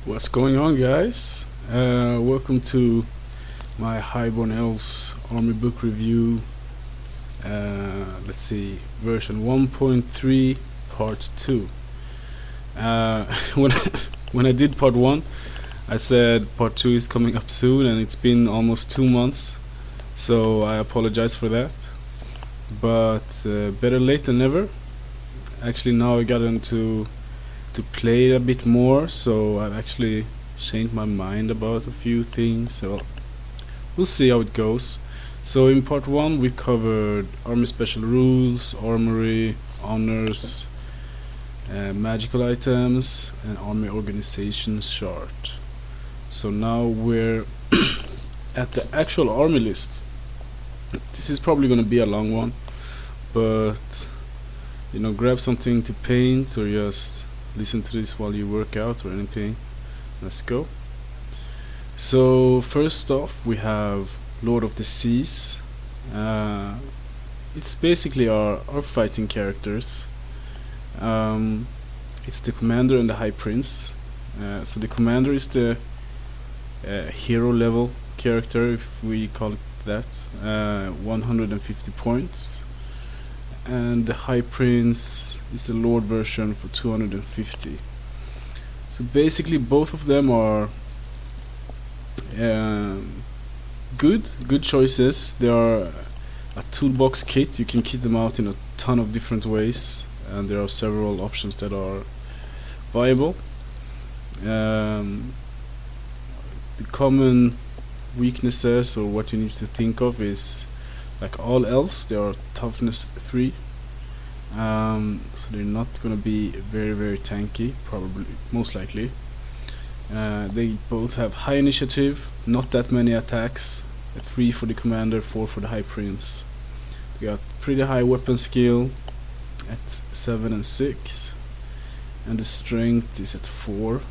What's going on, guys? Welcome to my Highborn Elves Armybook review. Let's see, version 1.3, part 2. When when I did part 1, I said part 2 is coming up soon, and it's been almost 2 months, so I apologize for that. But better late than never. Actually, now I got into to play it a bit more, so I've actually changed my mind about a few things. So we'll see how it goes. So in part 1 we covered army special rules, armory, honors, magical items, and army organization chart. So now we're at the actual army list. This is probably gonna be a long one, but grab something to paint or just listen to this while you work out or anything. Let's go. So first off we have Lord of the Seas. It's basically our fighting characters. It's the commander and the high prince. So the commander is the hero level character, if we call it that, 150 points, and the high prince is the lord version for 250. So basically both of them are good choices. They are a toolbox kit. You can kit them out in a ton of different ways, and there are several options that are viable. The common weaknesses, or what you need to think of, is like all elves, they are toughness 3. So they're not gonna be very tanky, probably, most likely. They both have high initiative, not that many attacks, 3 for the commander, 4 for the high prince. They got pretty high weapon skill at 7 and 6, and the strength is at 4.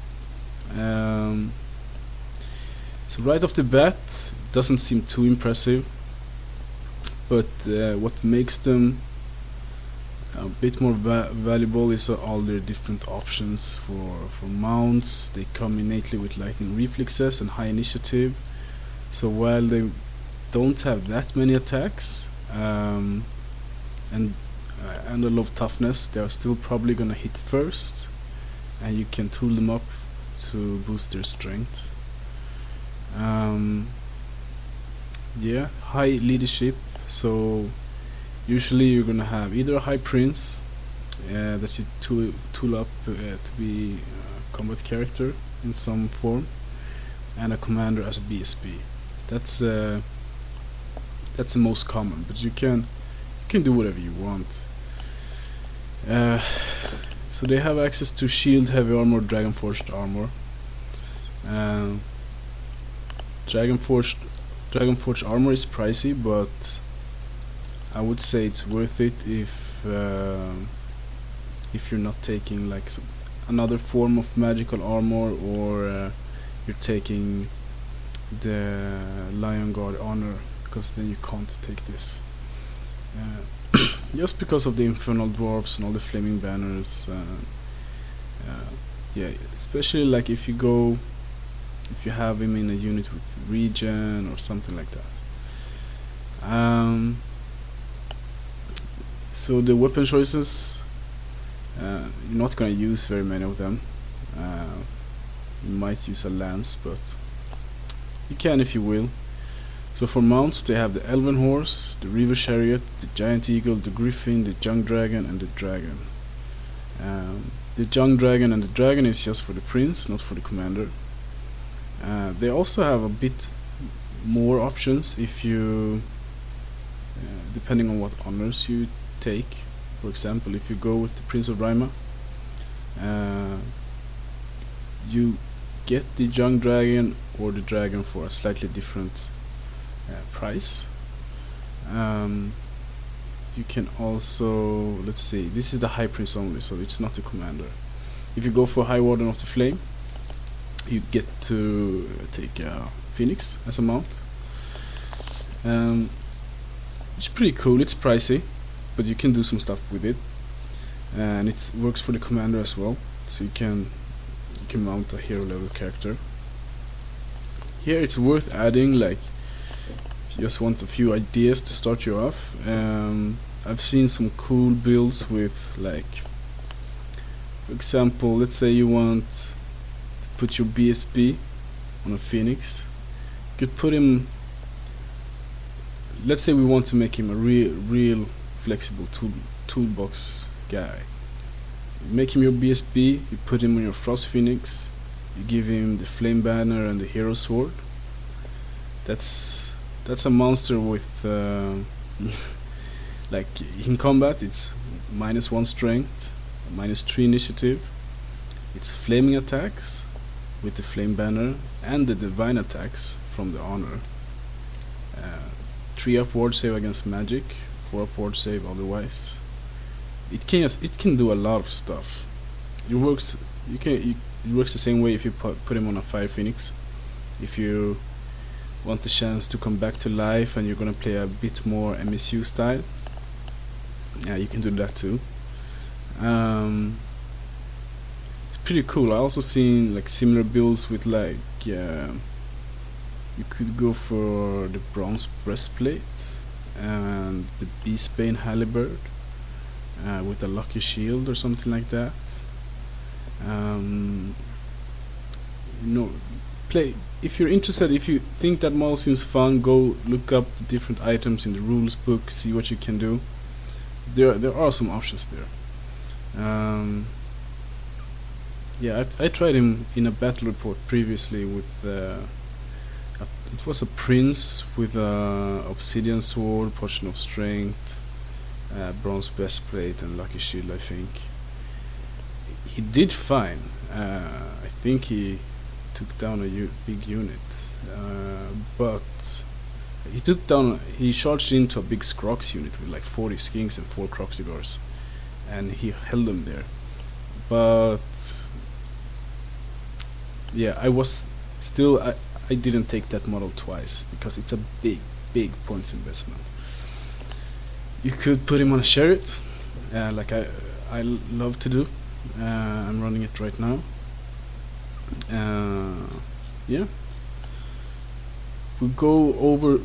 So right off the bat, it doesn't seem too impressive, but what makes them a bit more valuable is all their different options for mounts. They come innately with lightning reflexes and high initiative, so while they don't have that many attacks and a lot of toughness, they are still probably gonna hit first, and you can tool them up to boost their strength. Yeah, high leadership. So usually you're gonna have either a high prince that you tool up to be a combat character in some form, and a commander as a BSB. That's the most common, but you can do whatever you want. So they have access to shield, heavy armor, dragon forged armor. Dragon forged armor is pricey, but I would say it's worth it if you're not taking like another form of magical armor, or you're taking the Lion Guard honor, because then you can't take this. Just because of the infernal dwarves and all the flaming banners. Yeah, especially like if you have him in a unit with regen or something like that. So the weapon choices, you're not gonna use very many of them. You might use a lance, but you can if you will. So for mounts, they have the elven horse, the river chariot, the giant eagle, the griffin, the young dragon, and the dragon. The young dragon and the dragon is just for the prince, not for the commander. They also have a bit more options if you, depending on what honors you take. For example, if you go with the Prince of Rima, you get the young dragon or the dragon for a slightly different price. You can also, let's see, this is the high prince only, so it's not the commander. If you go for High Warden of the Flame, you get to take a phoenix as a mount. It's pretty cool. It's pricey, but you can do some stuff with it, and it works for the commander as well. So you can can mount a hero level character. Here it's worth adding, like, if you just want a few ideas to start you off. I've seen some cool builds with, like, for example, let's say you want to put your BSB on a Phoenix. You could put him, let's say we want to make him a real flexible toolbox guy. You make him your BSB, you put him on your Frost Phoenix, you give him the Flame Banner and the Hero Sword. That's a monster with like, in combat it's -1 strength, -3 initiative. It's flaming attacks with the Flame Banner and the divine attacks from the honor. 3 up ward save against magic, 4 up ward save otherwise. It can do a lot of stuff. It works the same way if you put him on a Fire Phoenix. If you want the chance to come back to life and you're gonna play a bit more MSU style, yeah, you can do that too. It's pretty cool. I also seen like similar builds with, like, you could go for the bronze breastplate and the Beastbane halberd with a lucky shield or something like that. If you're interested, if you think that model seems fun, go look up the different items in the rules book, see what you can do. There are some options there. Yeah, I tried him in a battle report previously with it was a prince with a obsidian sword, potion of strength, bronze breastplate and lucky shield, I think. He did fine. I think he took down a big unit, but he charged into a big Scrox unit with like 40 skinks and 4 Croxigors, and he held them there. But yeah, I didn't take that model twice because it's a big points investment. You could put him on a chariot, like I love to do. I'm running it right now. Yeah, we'll go over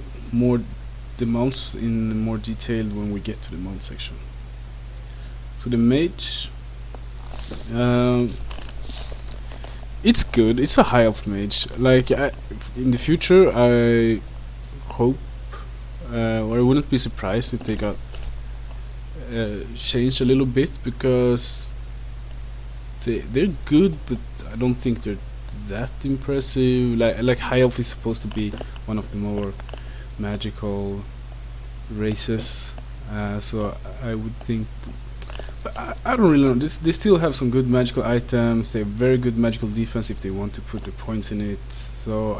the mounts in more detail when we get to the mount section. So the mage, it's good. It's a high elf mage. Like, in the future, I hope, or I wouldn't be surprised if they got changed a little bit, because they're good, but I don't think they're that impressive. Like high elf is supposed to be one of the more magical races, so I would think. But I don't really know. They still have some good magical items. They have very good magical defense if they want to put the points in it. So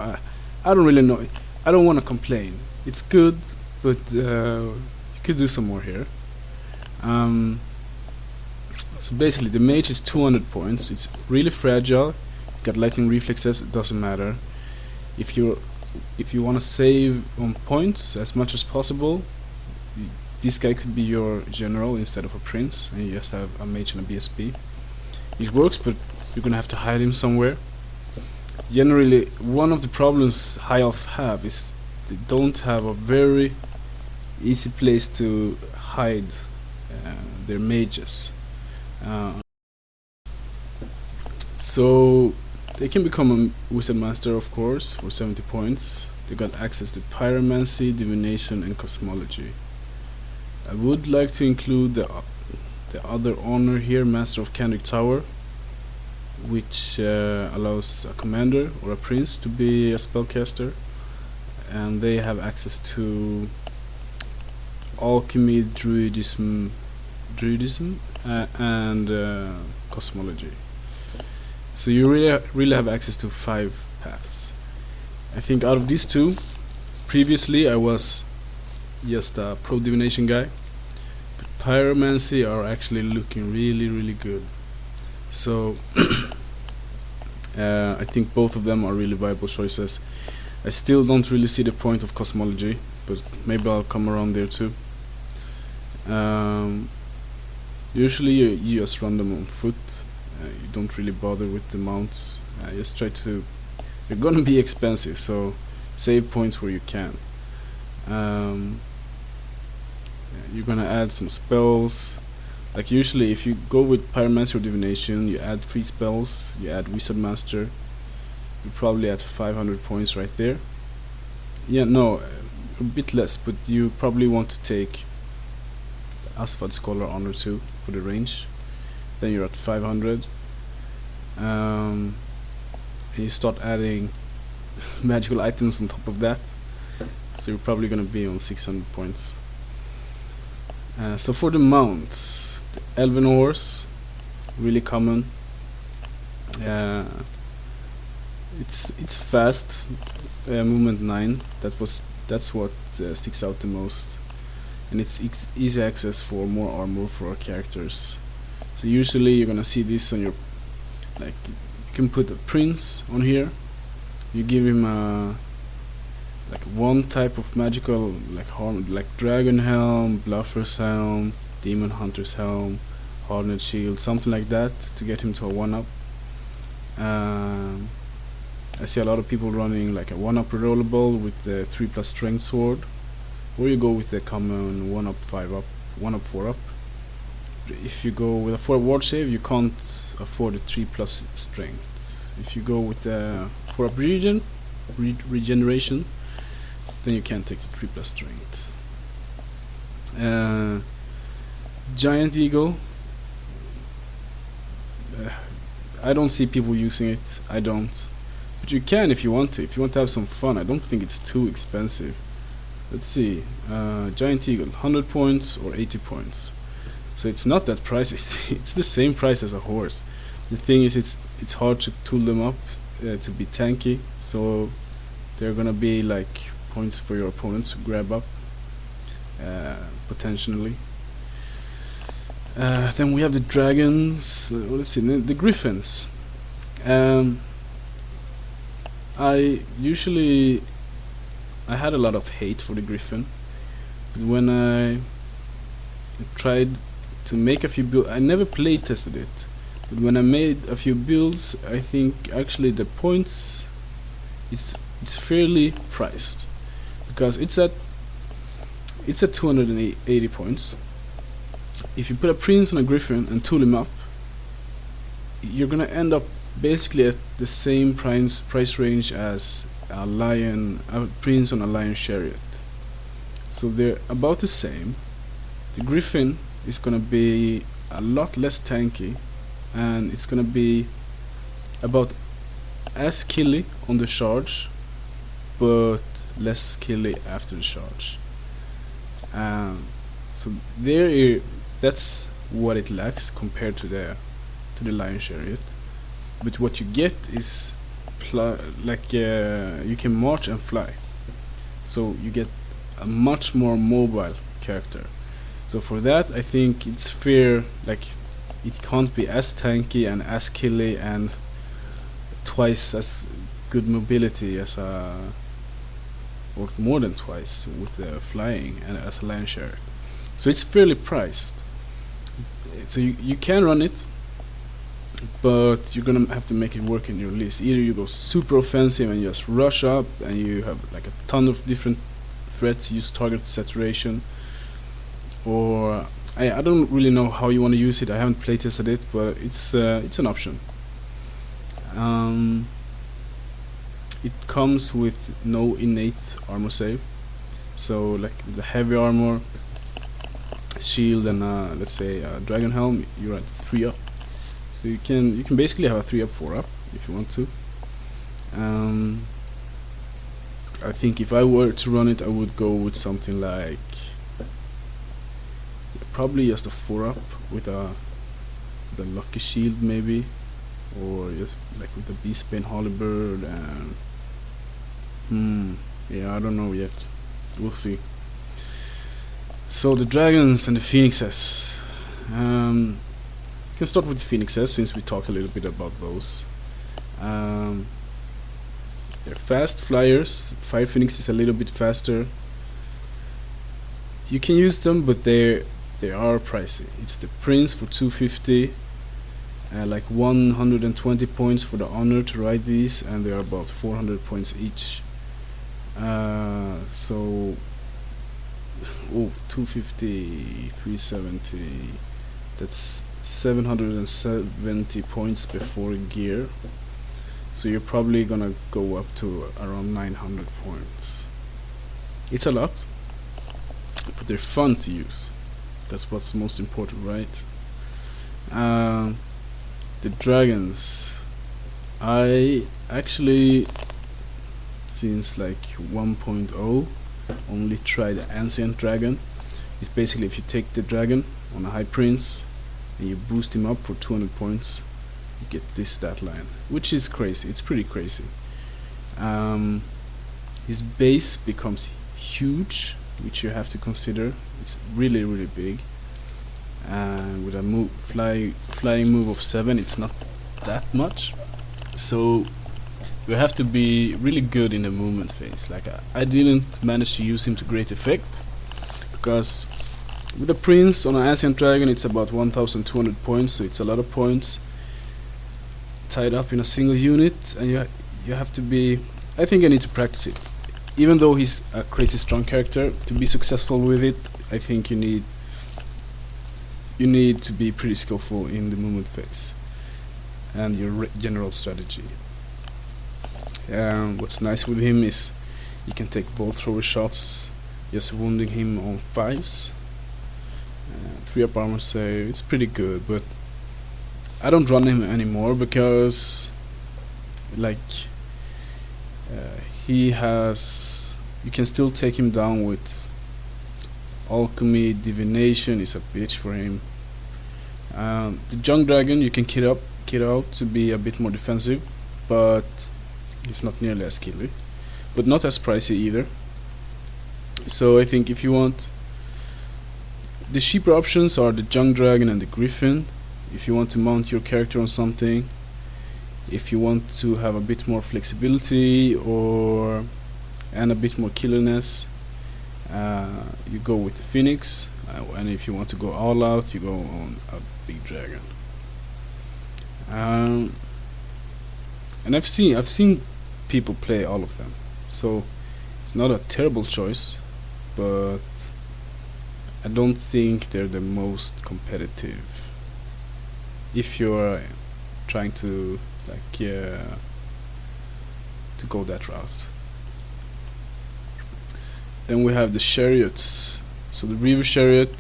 I don't really know. I don't want to complain. It's good, but you could do some more here. So basically, the mage is 200 points. It's really fragile. Got lightning reflexes. It doesn't matter. If you want to save on points as much as possible, this guy could be your general instead of a prince, and you just have a mage and a BSB. It works, but you're gonna have to hide him somewhere. Generally, one of the problems high elf have is they don't have a very easy place to hide their mages. So they can become a wizard master, of course, for 70 points. They got access to pyromancy, divination, and cosmology. I would like to include the other honor here, Master of Candric Tower, which allows a commander or a prince to be a spellcaster, and they have access to alchemy, druidism, and cosmology. So you really have access to 5 paths. I think out of these two, previously I was just a pro divination guy, but pyromancy are actually looking really good. So I think both of them are really viable choices. I still don't really see the point of cosmology, but maybe I'll come around there too. Usually you just run them on foot, You don't really bother with the mounts. Just try to. They're gonna be expensive, so save points where you can. You're gonna add some spells. Like usually, if you go with Pyromancer or Divination, you add 3 spells. You add Wizard Master. You probably add 500 points right there. Yeah, no, a bit less, but you probably want to take Asphalt Scholar Honor 2 for the range. Then you're at 500. And you start adding magical items on top of that. So you're probably gonna be on 600 points. So for the mounts, the Elven Horse, really common. It's fast, movement 9. That's what sticks out the most, and it's easy access for more armor for our characters. So usually you're gonna see this on your, like, you can put a prince on here. You give him a like one type of magical like dragon helm, bluffer's helm, demon hunter's helm, hardened shield, something like that, to get him to a 1-up. I see a lot of people running like a 1-up rollable with the 3+ strength sword, or you go with the common 1-up, 5-up, 1-up, 4-up. If you go with a 4 ward save, you can't afford a 3+ strength. If you go with the 4-up regeneration, then you can take the 3+ strength. Giant Eagle. I don't see people using it. I don't. But you can if you want to. If you want to have some fun, I don't think it's too expensive. Let's see. Giant Eagle, 100 points or 80 points. So it's not that pricey. It's the same price as a horse. The thing is, it's hard to tool them up to be tanky. So they're gonna be like points for your opponents to grab up, potentially. Then we have the dragons. Let's see, the griffins. I had a lot of hate for the griffin, but when I tried to make a few builds, I never play tested it, but when I made a few builds, I think actually the points, it's fairly priced, because it's at 280 points. If you put a prince on a griffin and tool him up, you're gonna end up basically at the same price range as a prince on a lion chariot. So they're about the same. The griffin is gonna be a lot less tanky, and it's gonna be about as killy on the charge, but less killy after the charge. So that's what it lacks compared to the lion chariot. But what you get is you can march and fly, so you get a much more mobile character. So for that, I think it's fair. Like, it can't be as tanky and as killy and twice as good mobility as or more than twice with the flying and as a lion chariot. So it's fairly priced. So you can run it, but you're gonna have to make it work in your list. Either you go super offensive and just rush up and you have like a ton of different threats, use target saturation, or I don't really know how you want to use it. I haven't playtested it, but it's an option. It comes with no innate armor save, so like the heavy armor, shield, and let's say dragon helm, you're at 3-up. So you can basically have a 3-up, 4-up if you want to. I think if I were to run it, I would go with something like probably just a 4-up with the lucky shield maybe, or just like with the Beastbane Halberd, and yeah, I don't know yet. We'll see. So the dragons and the phoenixes. We can start with the phoenixes since we talked a little bit about those. They're fast flyers. Fire Phoenix is a little bit faster. You can use them, but they are pricey. It's the Prince for 250, like 120 points for the honor to ride these, and they are about 400 points each. So, oh, 250, 370, that's 770 points before gear. So you're probably gonna go up to around 900 points. It's a lot, but they're fun to use. That's what's most important, right? The dragons. I actually, since like 1.0, only tried the ancient dragon. It's basically if you take the dragon on a high prince and you boost him up for 200 points, you get this stat line, which is crazy. It's pretty crazy. His base becomes huge, which you have to consider. It's really, really big. And with a flying move of 7, it's not that much. So you have to be really good in the movement phase. Like I didn't manage to use him to great effect, because with a prince on an ancient dragon, it's about 1,200 points, so it's a lot of points tied up in a single unit, and you have to be. I think I need to practice it. Even though he's a crazy strong character, to be successful with it, I think you need to be pretty skillful in the movement phase and your general strategy. What's nice with him is you can take bolt thrower shots, just wounding him on 5s. 3 up armor save, it's pretty good, but I don't run him anymore because like he has, you can still take him down with alchemy. Divination is a bitch for him. The young dragon you can kit out to be a bit more defensive, but it's not nearly as skilly, but not as pricey either. So I think if you want, the cheaper options are the young dragon and the griffin. If you want to mount your character on something, if you want to have a bit more flexibility and a bit more killerness, you go with the phoenix, and if you want to go all out, you go on a big dragon. And I've seen people play all of them, so it's not a terrible choice, but I don't think they're the most competitive if you're trying to to go that route. Then we have the chariots. So the river chariot,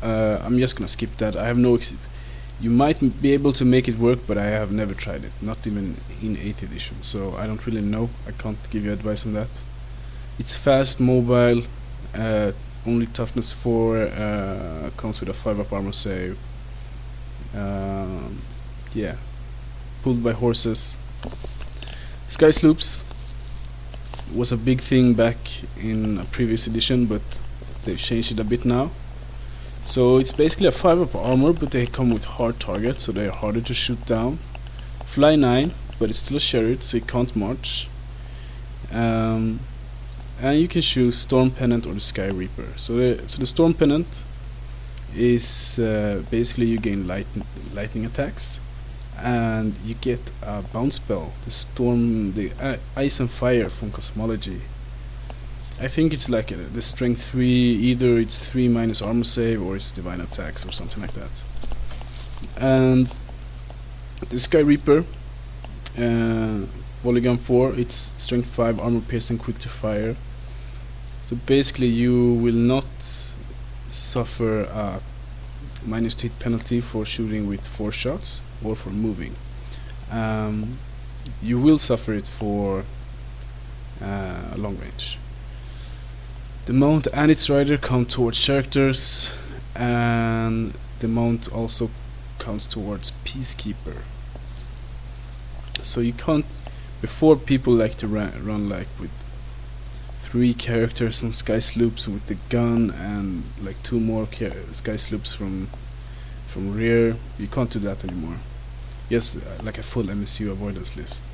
I'm just gonna skip that. I have no you might be able to make it work, but I have never tried it, not even in 8th edition, so I don't really know. I can't give you advice on that. It's fast, mobile, only toughness 4, comes with a 5 up armor save. Yeah, pulled by horses. Sky sloops was a big thing back in a previous edition, but they've changed it a bit now. So it's basically a 5 up armor, but they come with hard targets, so they're harder to shoot down. Fly 9, but it's still a chariot, so it can't march. And you can choose Storm Pennant or the Sky Reaper. So the Storm Pennant is basically you gain lightning attacks, and you get a bounce spell, the Ice and Fire from Cosmology. I think it's like the strength 3, either it's 3 minus armor save or it's divine attacks or something like that. And the Sky Reaper, Volleygun 4, it's strength 5, armor piercing, quick to fire. So basically you will not suffer a minus to hit penalty for shooting with 4 shots or for moving. You will suffer it for long range. The mount and its rider count towards characters, and the mount also counts towards Peacekeeper. So you can't, before people like to run like with 3 characters on Sky Sloops with the gun and like 2 more Sky Sloops from rear. You can't do that anymore. Yes, like a full MSU avoidance list.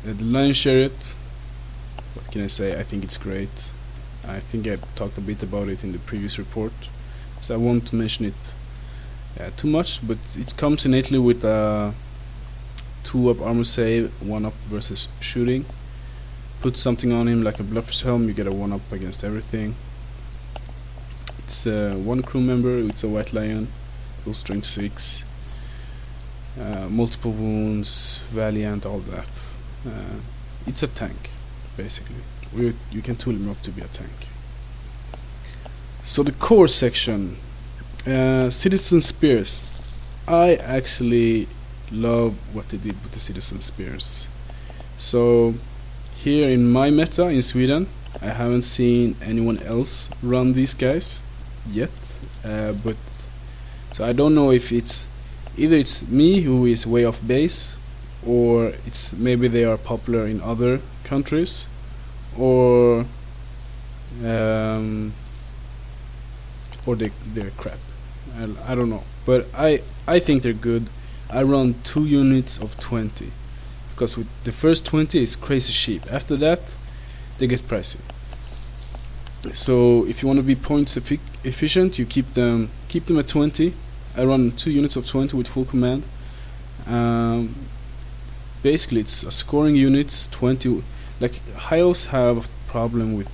The Lion Chariot, what can I say? I think it's great. I think I talked a bit about it in the previous report, so I won't mention it too much, but it comes innately with 2-up armor save, 1-up versus shooting. Put something on him like a bluffer's helm, you get a 1-up against everything. It's one crew member, it's a white lion, full strength 6, multiple wounds, valiant, all that. It's a tank, basically. You can tool him up to be a tank. So the core section, citizen spears. I actually love what they did with the citizen spears. So here in my meta in Sweden, I haven't seen anyone else run these guys yet, but so I don't know if it's either it's me who is way off base, or it's maybe they are popular in other countries, or they're crap. I don't know, but I think they're good. I run 2 units of 20 because with the first 20 is crazy cheap. After that, they get pricey. So if you want to be points efficient, you keep them at 20. I run 2 units of 20 with full command. Basically, it's a scoring units 20. Like high elves have a problem with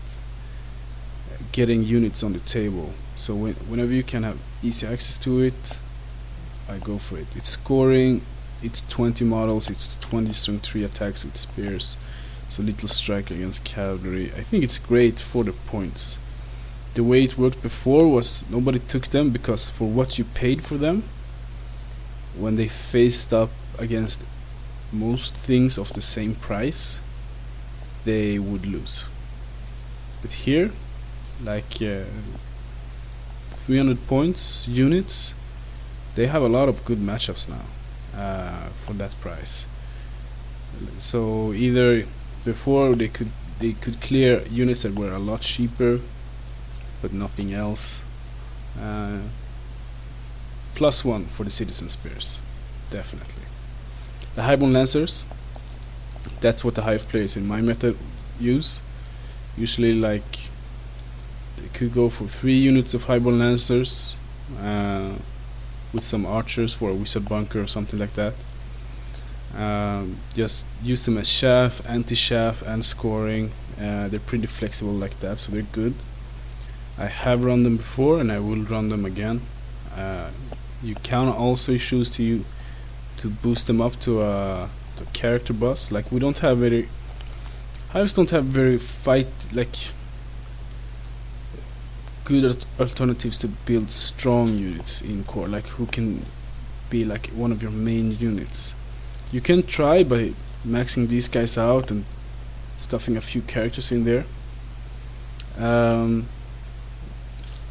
getting units on the table. So whenever you can have easy access to it, I go for it. It's scoring, it's 20 models, it's 20 strength 3 attacks with spears. It's a little strike against cavalry. I think it's great for the points. The way it worked before was nobody took them because for what you paid for them, when they faced up against most things of the same price, they would lose. But here, like 300 points units, they have a lot of good matchups now for that price. So either before they could clear units that were a lot cheaper but nothing else. +1 for the citizen spears, definitely. The Highborn Lancers, that's what the hive players in my meta use. Usually like they could go for 3 units of Highborn Lancers with some archers for a wizard bunker or something like that. Just use them as chaff, anti-chaff, and scoring. They're pretty flexible like that, so they're good. I have run them before and I will run them again. You can also choose to boost them up to a character boss. Like we don't have very hives don't have very good alternatives to build strong units in core, like who can be like one of your main units. You can try by maxing these guys out and stuffing a few characters in there.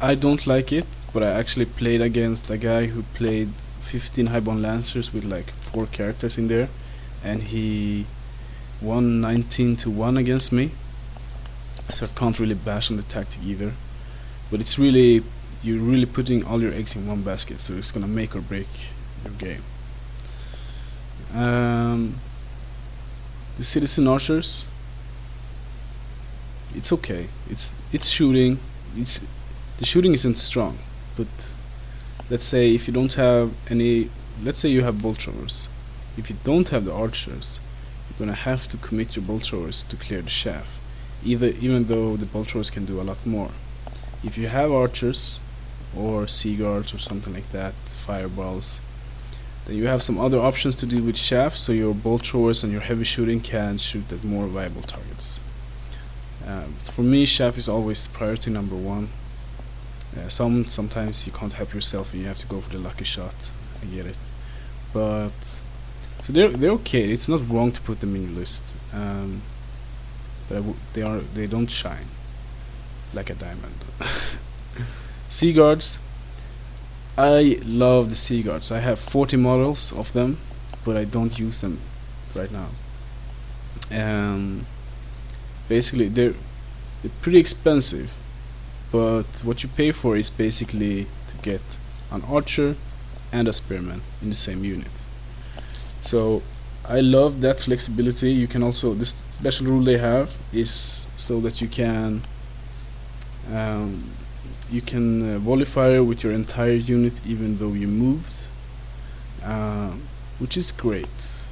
I don't like it, but I actually played against a guy who played 15 Highborn Lancers with like 4 characters in there, and he won 19-1 against me. So I can't really bash on the tactic either. But it's really, you're really putting all your eggs in one basket, so it's gonna make or break your game. The citizen archers, it's okay. It's shooting. The shooting isn't strong, but let's say if you don't have any, let's say you have bolt throwers. If you don't have the archers, you're gonna have to commit your bolt throwers to clear the shaft. Even though the bolt throwers can do a lot more. If you have archers or sea guards or something like that, fireballs, then you have some other options to do with shaft, so your bolt throwers and your heavy shooting can shoot at more viable targets. For me, shaft is always priority number 1. Sometimes you can't help yourself and you have to go for the lucky shot. I get it, but so they're okay. It's not wrong to put them in your list, but they don't shine like a diamond. Sea guards, I love the sea guards. I have 40 models of them, but I don't use them right now. Basically, they're pretty expensive, but what you pay for is basically to get an archer and a spearman in the same unit. So I love that flexibility. You can also, this special rule they have is so that you can you can volley fire with your entire unit even though you moved, which is great.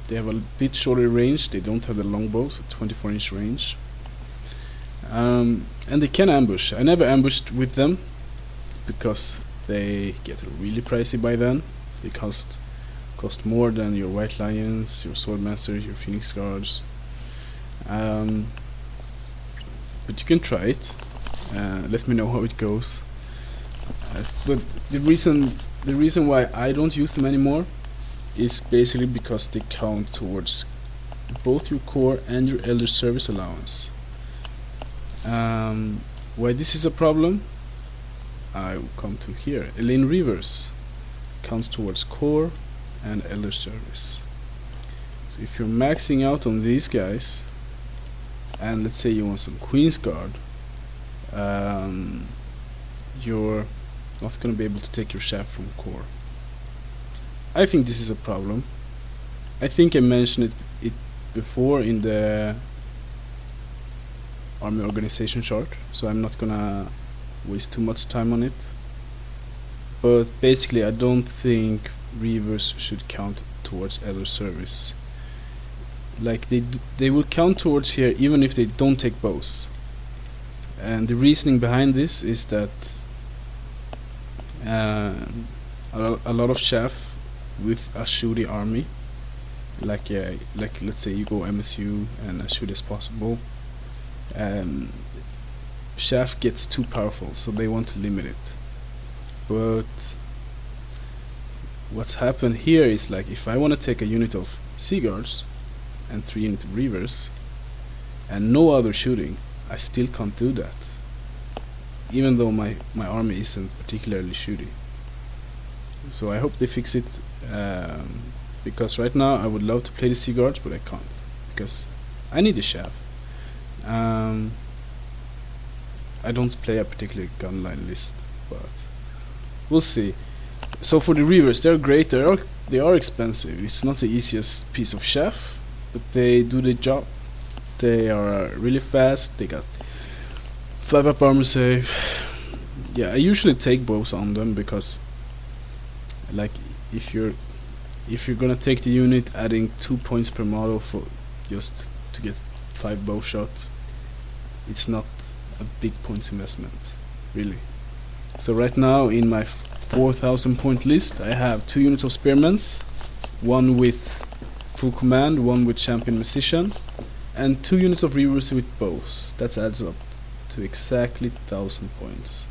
They have a bit shorter range, they don't have the longbow, so 24-inch range. And they can ambush. I never ambushed with them because they get really pricey by then. They cost more than your White Lions, your Swordmasters, your Phoenix Guards. But you can try it. Let me know how it goes. But the reason why I don't use them anymore is basically because they count towards both your core and your elder service allowance. Why this is a problem, I will come to here. Elaine Reavers counts towards core and elder service. So if you're maxing out on these guys, and let's say you want some Queen's Guard, you're not going to be able to take your shaft from core. I think this is a problem. I think I mentioned it before in the army organization chart, so I'm not gonna waste too much time on it. But basically, I don't think Reavers should count towards elder service. Like they will count towards here even if they don't take bows. And the reasoning behind this is that a lot of chaff with a shooty army, like let's say you go MSU and as shoot as possible, chaff gets too powerful, so they want to limit it. But what's happened here is, like, if I want to take a unit of Sea Guards and 3 units of Reavers and no other shooting, I still can't do that, even though my army isn't particularly shooty. So I hope they fix it, because right now I would love to play the Sea Guards, but I can't because I need the chaff. I don't play a particular gunline list, but we'll see. So for the Reavers, they're great. They are expensive. It's not the easiest piece of chaff, but they do the job. They are really fast. They got 5-up armor save. Yeah, I usually take bows on them because, like, if you're gonna take the unit, adding 2 points per model for just to get 5 bow shots, it's not a big points investment, really. So right now in my 4,000 point list, I have 2 units of spearmans, 1 with full command, 1 with champion musician, and 2 units of reavers with bows. That adds up to exactly 1,000 points.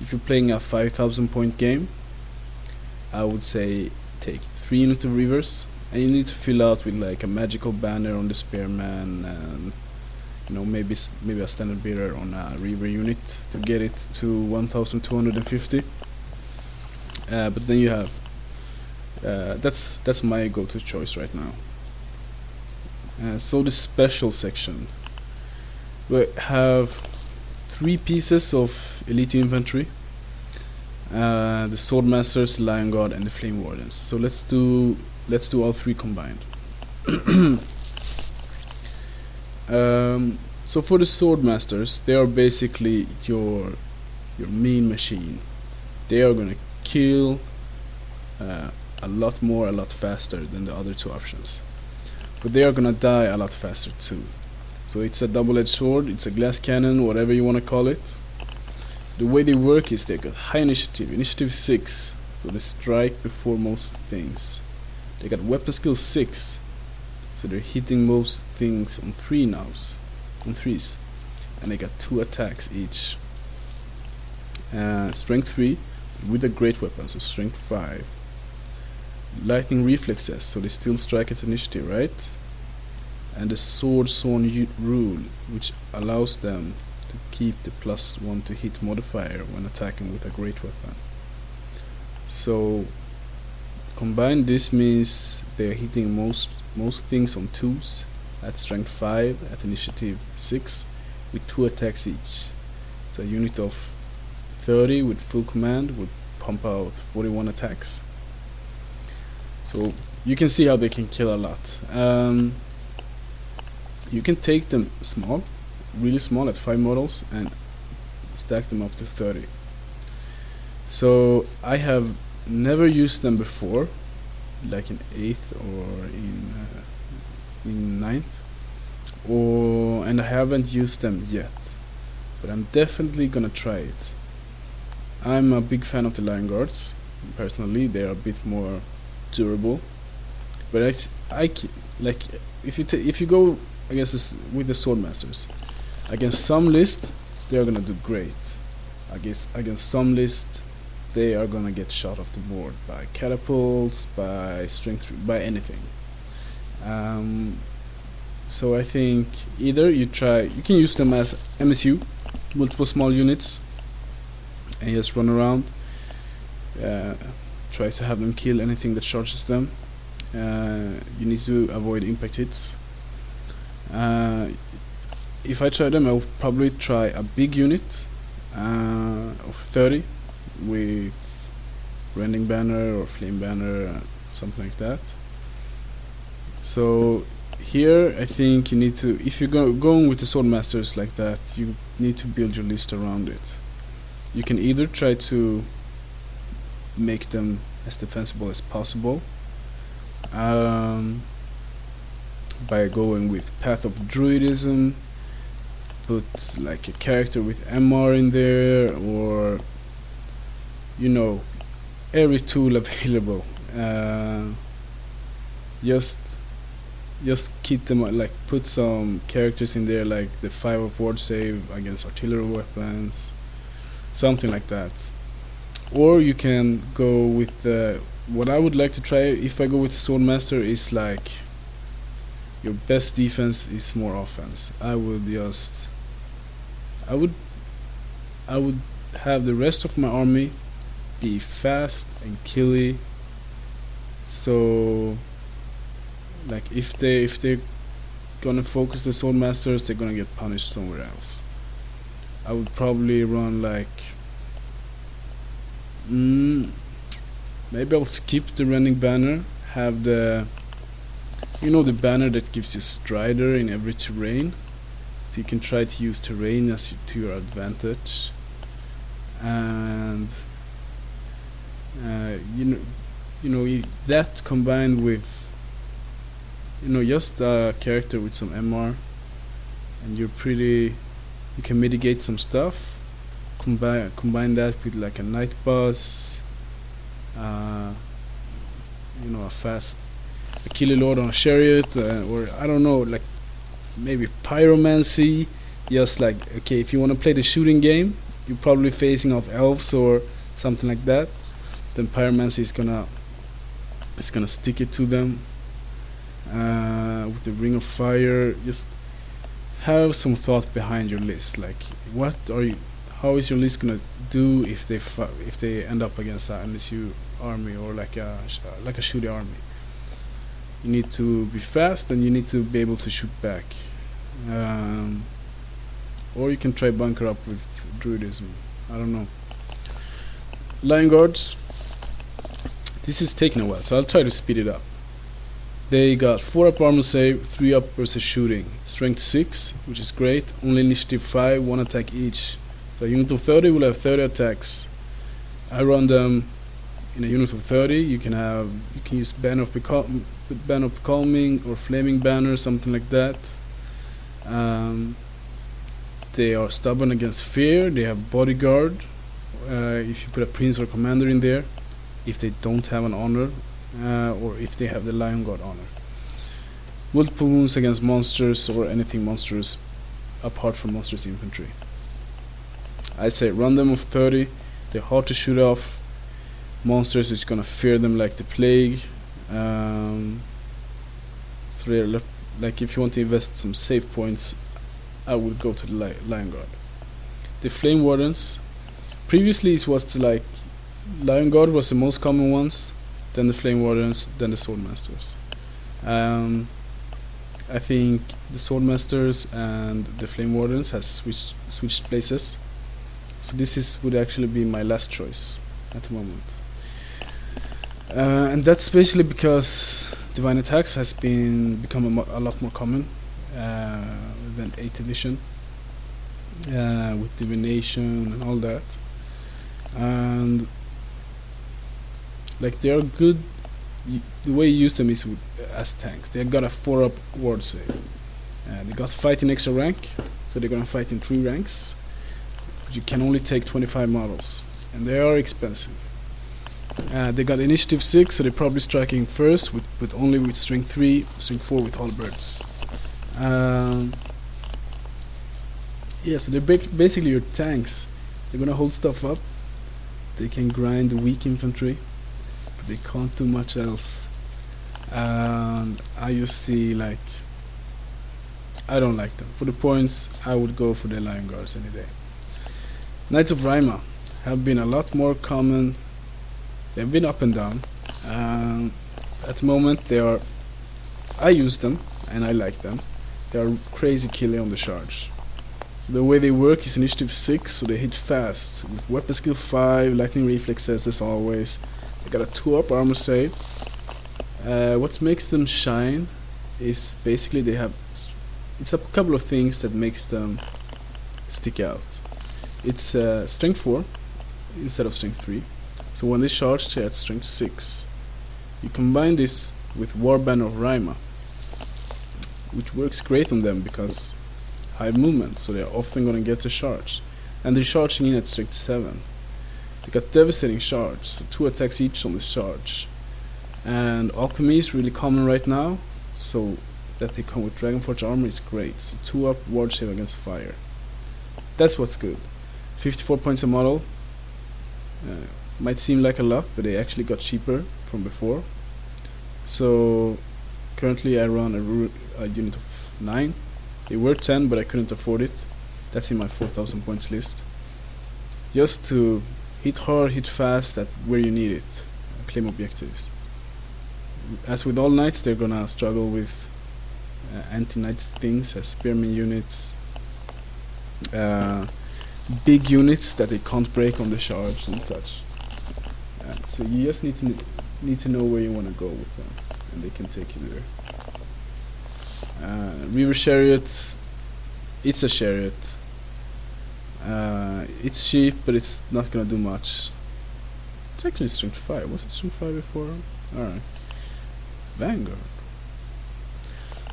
If you're playing a 5,000 point game, I would say take 3 units of reavers, and you need to fill out with like a magical banner on the spearman, and you know, maybe a standard bearer on a reaver unit to get it to 1,250. But then you have that's my go-to choice right now. So the special section, we have 3 pieces of elite infantry, the Swordmasters, the Lion Guard, and the Flame Wardens. So let's do all 3 combined. So for the Swordmasters, they are basically your main machine. They are gonna kill a lot more, a lot faster than the other 2 options, but they are gonna die a lot faster too. So it's a double-edged sword, it's a glass cannon, whatever you want to call it. The way they work is they got high initiative 6, so they strike before most things. They got weapon skill 6, so they're hitting most things on 3s, and they got 2 attacks each. Strength 3 with a great weapon, so strength 5. Lightning reflexes, so they still strike at initiative, right? And the sword sworn rule, which allows them to keep the +1 to hit modifier when attacking with a great weapon. So combined, this means they're hitting most things on 2s at strength 5 at initiative 6 with 2 attacks each. So a unit of 30 with full command would pump out 41 attacks. So you can see how they can kill a lot. You can take them small, really small, at 5 models and stack them up to 30. So I have never used them before, like in 8th or in 9th, and I haven't used them yet, but I'm definitely gonna try it. I'm a big fan of the Lion Guards. Personally, they're a bit more durable, but like if you go against with the Swordmasters, against some list they are gonna do great. Against some list they are gonna get shot off the board by catapults, by strength, by anything. So I think either you can use them as MSU, multiple small units, and just run around, try to have them kill anything that charges them. You need to avoid impact hits. If I try them, I will probably try a big unit of 30 with Rending Banner or Flame Banner, something like that. So here I think you need to, if you're going with the Swordmasters like that, you need to build your list around it. You can either try to make them as defensible as possible by going with Path of Druidism, put like a character with MR in there, or every tool available. Just keep them, like put some characters in there like the 5 of ward save against artillery weapons, something like that. Or you can go with what I would like to try if I go with Swordmaster is like your best defense is more offense. I would have the rest of my army be fast and killy. So like if they're gonna focus the Swordmasters, they're gonna get punished somewhere else. I would probably run like maybe I'll skip the Rending Banner, have the the banner that gives you Strider in every terrain, so you can try to use terrain to your advantage. And that combined with just a character with some MR, and you can mitigate some stuff. Combine that with like a night boss, a killer lord on a chariot, or I don't know, like maybe pyromancy. Just like, okay, if you want to play the shooting game, you're probably facing off elves or something like that, then pyromancy is gonna stick it to them. With the ring of fire, just have some thought behind your list. Like, how is your list gonna do if they end up against an MSU army or like a shooting army? You need to be fast and you need to be able to shoot back. Or you can try bunker up with Druidism. I don't know. Lion Guards. This is taking a while, so I'll try to speed it up. They got 4 up armor save, 3 up versus shooting, strength 6, which is great, only initiative 5, 1 attack each. So a unit of 30 will have 30 attacks. I run them in a unit of 30. You can use Banner of Becalming or Flaming Banner, something like that. They are stubborn against fear. They have bodyguard. If you put a prince or commander in there, if they don't have an honor, or if they have the Lion Guard honor. Multiple wounds against monsters or anything monstrous apart from monstrous infantry. I say run them of 30. They're hard to shoot off. Monsters is gonna fear them like the plague. So they're like, if you want to invest some save points, I would go to the Lion Guard. The Flame Wardens. Previously it was like Lion Guard was the most common ones, then the Flame Wardens, then the Swordmasters. I think the Swordmasters and the Flame Wardens has switched places. So this would actually be my last choice at the moment. And that's basically because Divine Attacks has become a lot more common than 8th edition, with Divination and all that. And Like they are good. The way you use them is as tanks. They got a 4-up ward save. They got fight in extra rank, so they're gonna fight in 3 ranks. But you can only take 25 models, and they are expensive. They got initiative 6, so they're probably striking first, with only with strength 3, strength 4 with halberds. Yeah, so they're basically your tanks. They're gonna hold stuff up. They can grind weak infantry, but they can't do much else. And I just see like I don't like them. For the points, I would go for the Lion Guards any day. Knights of Rima have been a lot more common. They've been up and down. At the moment, they are. I use them and I like them. They are crazy killy on the charge. The way they work is initiative 6, so they hit fast with weapon skill 5, lightning reflexes as always. They got a 2-up armor save. What makes them shine is basically they have. It's a couple of things that makes them stick out. It's strength 4 instead of strength 3. So when they charge, they at strength 6. You combine this with Warband of Rima, which works great on them because high movement, so they're often gonna get the charge. And they're charging in at strength 7. They got devastating charge, so 2 attacks each on the charge. And alchemy is really common right now, so that they come with Dragonforge armor is great. So 2-up ward save against fire. That's what's good. 54 points a model. Might seem like a lot, but they actually got cheaper from before. So currently I run a unit of 9. They were 10, but I couldn't afford it. That's in my 4,000 points list. Just to hit hard, hit fast, at where you need it. Claim objectives. As with all knights, they're gonna struggle with anti-knight things as spearman units, big units that they can't break on the charge and such. So you just need to know where you want to go with them, and they can take you there. Reaver chariots, it's a chariot. It's cheap, but it's not gonna do much. It's actually strength 5. Was it strength 5 before? Alright. Vanguard.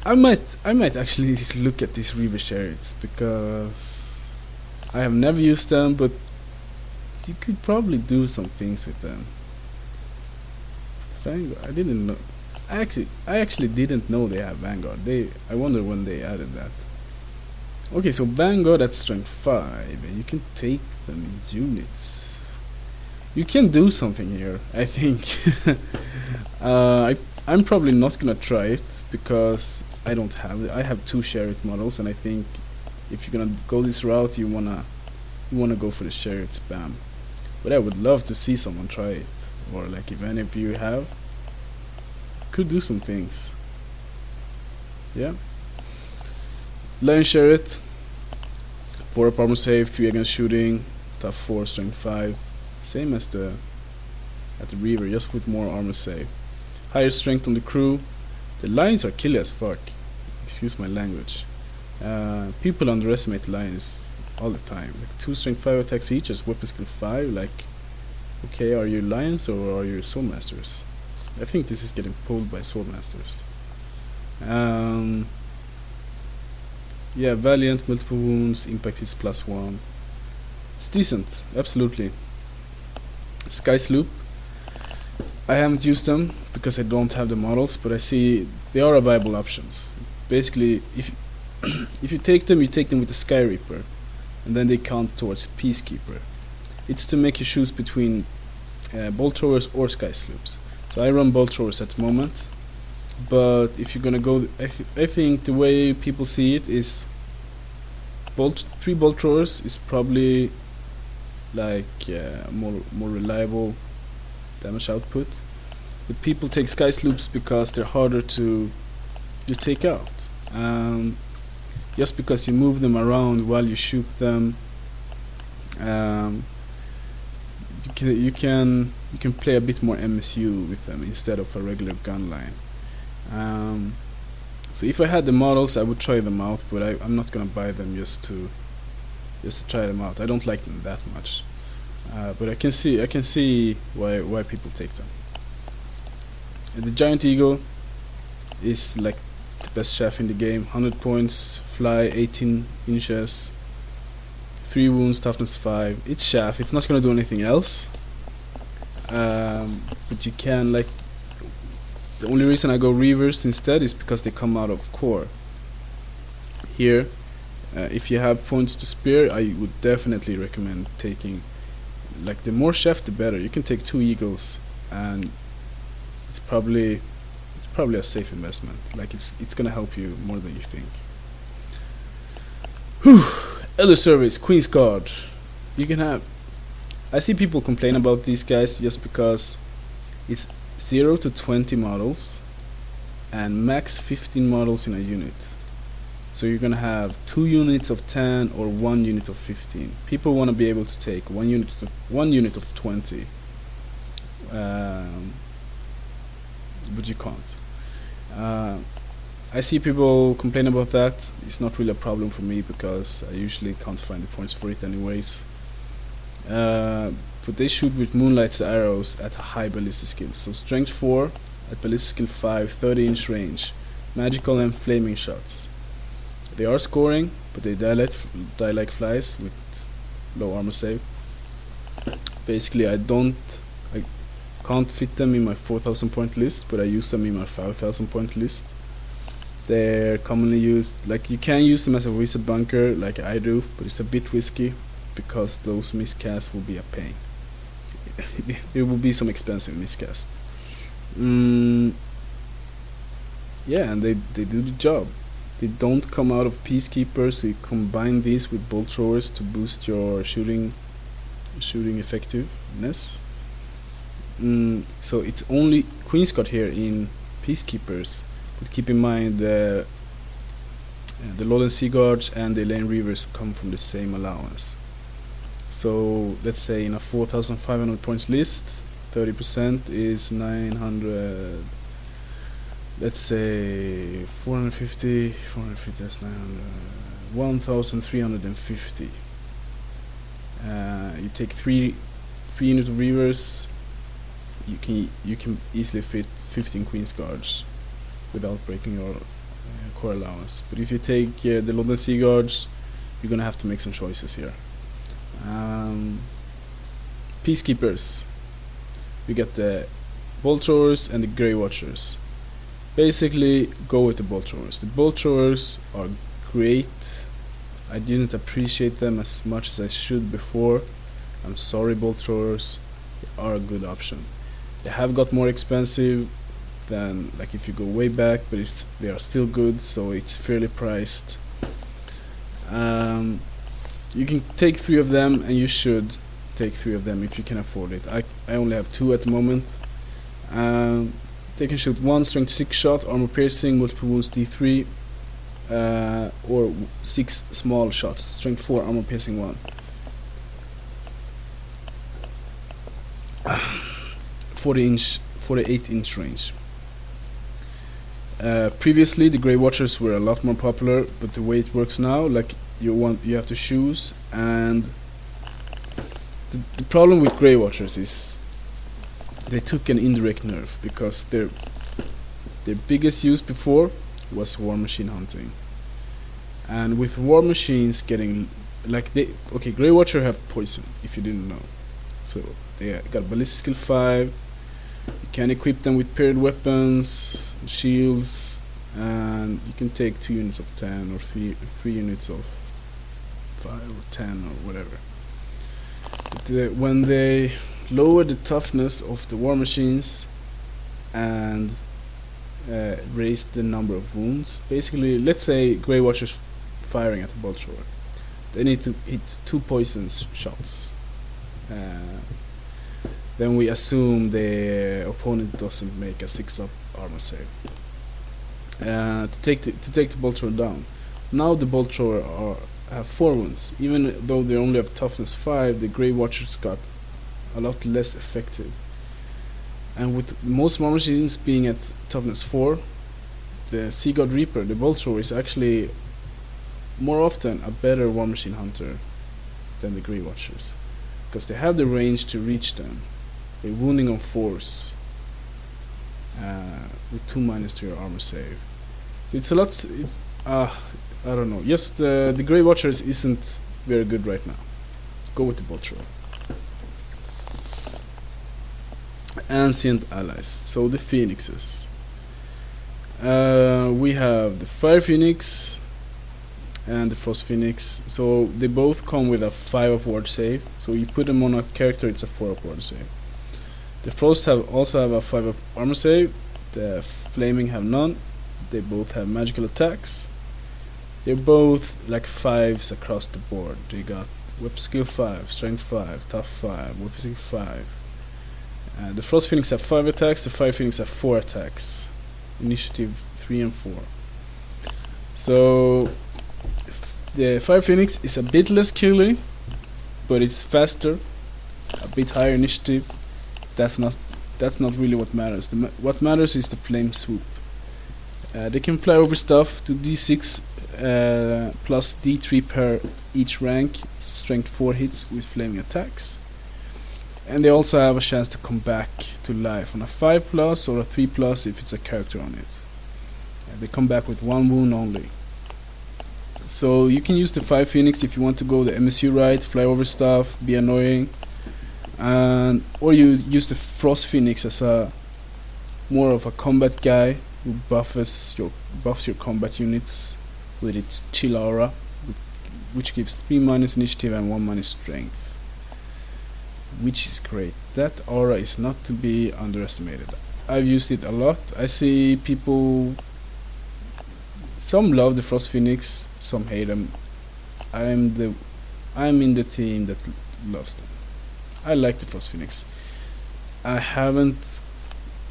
I might actually look at these Reaver chariots because I have never used them, but you could probably do some things with them. Vanguard, I didn't know. I actually didn't know they have Vanguard. I wonder when they added that. Okay, so Vanguard at strength 5, and you can take them in units. You can do something here, I think. I'm probably not gonna try it because I don't have it. I have 2 chariot models, and I think if you're gonna go this route, you wanna go for the chariot spam. But I would love to see someone try it, or like if any of you have, could do some things. Yeah. Lion chariot, 4-up armor save, 3 against shooting, tough 4, strength 5, same as the Reaver, just with more armor save. Higher strength on the crew. The lions are killy as fuck. Excuse my language. People underestimate lions all the time. Like 2 strength 5 attacks each as weapon skill 5. Like, okay, are you lions or are you swordmasters? I think this is getting pulled by swordmasters. Yeah, valiant, multiple wounds, impact hits +1. It's decent, absolutely. Sky sloop. I haven't used them because I don't have the models, but I see they are a viable options. Basically, if if you take them with the Sky Reaper, and then they count towards Peacekeeper. It's to make you choose between bolt throwers or sky sloops. So I run bolt throwers at the moment, but if you're gonna go, I think the way people see it is 3 bolt throwers is probably like more reliable damage output. But people take sky sloops because they're harder to take out. Just because you move them around while you shoot them, you can play a bit more MSU with them instead of a regular gun line. So if I had the models, I would try them out, but I'm not gonna buy them just to try them out. I don't like them that much, but I can see why people take them. The Giant Eagle is like the best chef in the game. 100 points, fly 18 inches, 3 wounds, toughness 5. It's chef. It's not gonna do anything else. But you can like. The only reason I go reverse instead is because they come out of core. Here, if you have points to spare, I would definitely recommend taking. Like the more chef, the better. You can take 2 eagles, and it's probably a safe investment. Like it's gonna help you more than you think. Whew. Elder Service, Queen's Guard. You can have. I see people complain about these guys just because it's 0 to 20 models and max 15 models in a unit. So you're gonna have 2 units of 10 or 1 unit of 15. People want to be able to take 1 unit of 20, but you can't. I see people complain about that. It's not really a problem for me because I usually can't find the points for it anyways. But they shoot with Moonlight's arrows at a high ballistic skill. So strength 4 at ballistic skill 5, 30-inch range, magical and flaming shots. They are scoring, but they die like flies with low armor save. Basically, I can't fit them in my 4,000 point list, but I use them in my 5,000 point list. They're commonly used, like you can use them as a wizard bunker like I do, but it's a bit risky because those miscasts will be a pain. There will be some expensive miscasts. Yeah, and they do the job. They don't come out of Peacekeepers, so you combine these with bolt throwers to boost your shooting effectiveness. So it's only Queen's Guard here in Peacekeepers, but keep in mind the Lowland Sea Guards and the Lane Reavers come from the same allowance. So let's say in a 4,500 points list, 30% is 900. Let's say 450 that's 900, 1,350. You take three units of Reavers, you can easily fit 15 Queen's Guards without breaking your core allowance. But if you take the London Sea Guards, you're gonna have to make some choices here. Peacekeepers, we get the Bolt Throwers and the Grey Watchers. Basically, go with the Bolt Throwers. The Bolt Throwers are great. I didn't appreciate them as much as I should before. I'm sorry, Bolt Throwers. They are a good option. They have got more expensive than like if you go way back, but they are still good, so it's fairly priced. You can take 3 of them, and you should take 3 of them if you can afford it. I only have 2 at the moment. They can shoot 1 strength 6 shot, armor piercing, multiple wounds D3, or 6 small shots, strength 4, armor piercing 1. 48-inch range. Previously, the Grey Watchers were a lot more popular, but the way it works now, like you have to choose, and the problem with Grey Watchers is they took an indirect nerf because their biggest use before was war machine hunting, and with war machines getting like Grey Watcher have poison if you didn't know, so they got ballistic skill 5. You can equip them with paired weapons, shields, and you can take 2 units of 10 or 3 units of 5 or 10 or whatever. But when they lower the toughness of the war machines and raise the number of wounds, basically, let's say Grey Watchers firing at a bolt thrower, they need to hit 2 poison shots. Then we assume the opponent doesn't make a 6-up armor save to take the bolt thrower down. Now the bolt thrower have 4 wounds. Even though they only have toughness 5, the Grey Watchers got a lot less effective. And with most war machines being at toughness 4, the Sea God Reaper, the bolt thrower, is actually more often a better war machine hunter than the Grey Watchers, because they have the range to reach them. They're wounding on force. with 2 minus to your armor save. So it's a lot. It's I don't know. Just the Grey Watchers isn't very good right now. Go with the Vulture. Ancient allies. So the Phoenixes. We have the Fire Phoenix and the Frost Phoenix. So they both come with a 5 upward save. So you put them on a character, it's a 4 upward save. The Frost also have a 5 up armor save. The Flaming have none. They both have magical attacks. They're both like 5s across the board. They got Whip Skill 5, Strength 5, Tough 5, Whip Skill 5. The Frost Phoenix have 5 attacks, the Fire Phoenix have 4 attacks. Initiative 3 and 4. So the Fire Phoenix is a bit less killy, but it's faster, a bit higher initiative. That's not really what matters. What matters is the Flame Swoop. They can fly over stuff to D6 plus D3 per each rank, strength 4 hits with flaming attacks. And they also have a chance to come back to life on a 5 plus or a 3 plus if it's a character on it. They come back with 1 wound only. So you can use the 5 Phoenix if you want to go the MSU right, fly over stuff, be annoying. Or you use the Frost Phoenix as a more of a combat guy who buffs your combat units with its chill aura, which gives 3 minus initiative and 1 minus strength, which is great. That aura is not to be underestimated. I've used it a lot. I see people, some love the Frost Phoenix, some hate them. I'm in the team that loves them. I like the Frost Phoenix. I haven't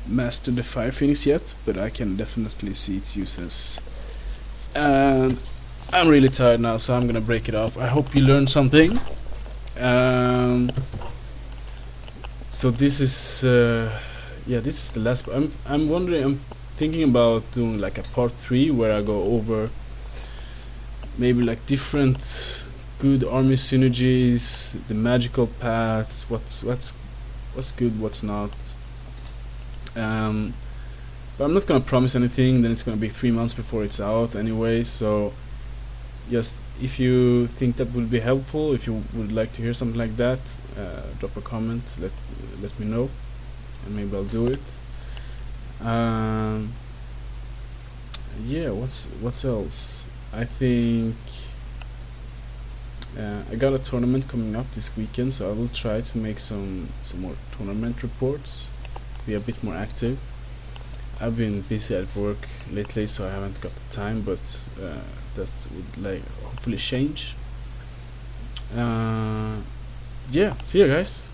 mastered the Fire Phoenix yet, but I can definitely see its uses. And I'm really tired now, so I'm gonna break it off. I hope you learned something. So this is this is the last. I'm thinking about doing like a part 3 where I go over maybe like different good army synergies, the magical paths, what's good, what's not. But I'm not gonna promise anything. Then it's gonna be 3 months before it's out anyway. So just if you think that would be helpful, if you would like to hear something like that, drop a comment. Let me know, and maybe I'll do it. Yeah. What's else? I think I got a tournament coming up this weekend, so I will try to make some more tournament reports. Be a bit more active. I've been busy at work lately, so I haven't got the time, but that would like hopefully change. Yeah, see you guys.